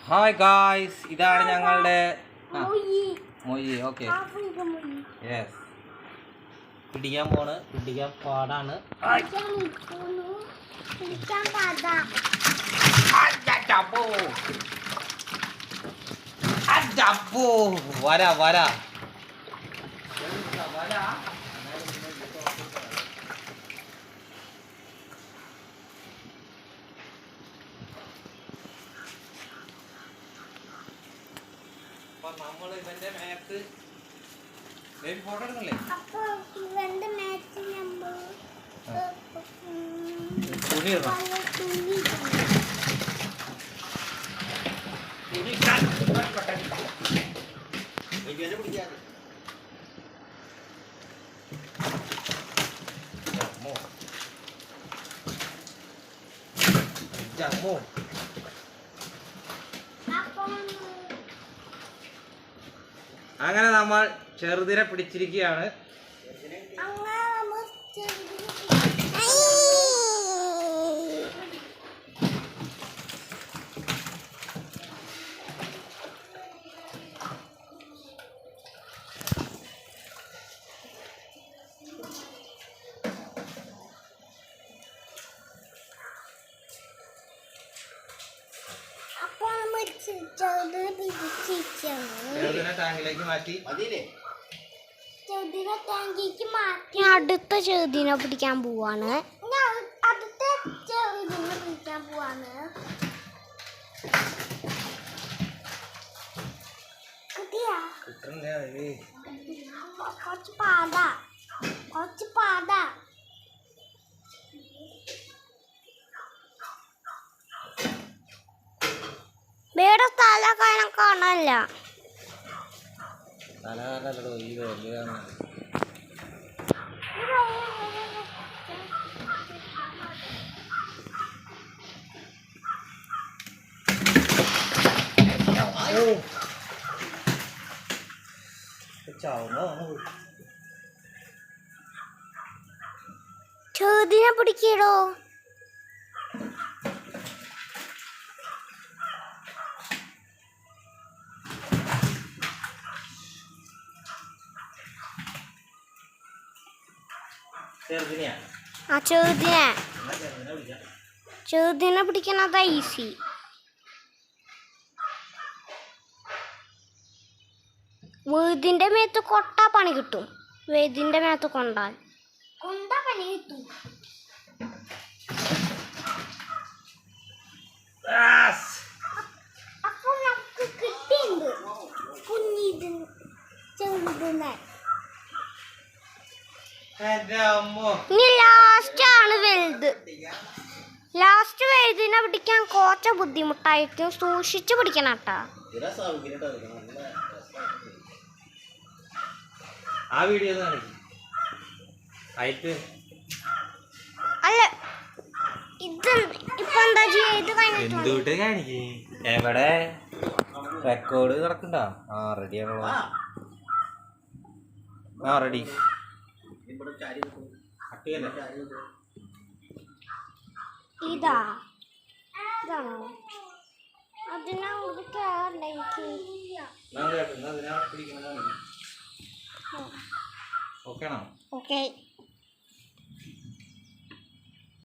Hi guys, ഇതാണ് ഞങ്ങളുടെ മൊയ്യ്. Okay, yes. പിടിക്കാൻ പാടാണ്. വരാ വരാ നമ്മൾ ഇവന്റെ മേത്ത് ഫോട്ടോ എടുക്കണല്ലേ? തുണി അങ്ങനെ നമ്മൾ ചെറുതിനെ പിടിച്ചിരിക്കുകയാണ്. ടാങ്കിലേക്ക് മാറ്റി അടുത്ത ചെറുതിനെ പിടിക്കാൻ പോവാണ്. കുറച്ച് പാടാ വേറെ തല കാണാനില്ല. ചെറുതിനെ പിടിക്കടോ. ചെറുതിനെ പിടിക്കണതാ ഈസി. വേദിന്റെ മേത്ത് കൊട്ടാ പണി കിട്ടും. വേദിന്റെ മേത്ത് കൊണ്ടാൽ പണി കിട്ടും. അപ്പൊ നമുക്ക് കിട്ടിയിട്ടുണ്ട് കുഞ്ഞിതിന് ചെറുതിനെ. ഇനി ലാസ്റ്റ് ആണ് വലുത്. ലാസ്റ്റ് വലുതിനെ പിടിക്കാൻ കുറച്ച് ബുദ്ധിമുട്ടായിരിക്കും. സൂക്ഷിച്ച് പിടിക്കണം കേട്ടാ. ആ വീഡിയോ അല്ല, ഇത് ഇപ്പൊ എന്താ എന്തുകൊണ്ട് കാണിക്കേ? എവിടെ റെക്കോർഡ് കിടക്കണ്ട? റെഡിയാണോ? റെഡി. ഇതാണോ? അതിനാ ഓക്കെ.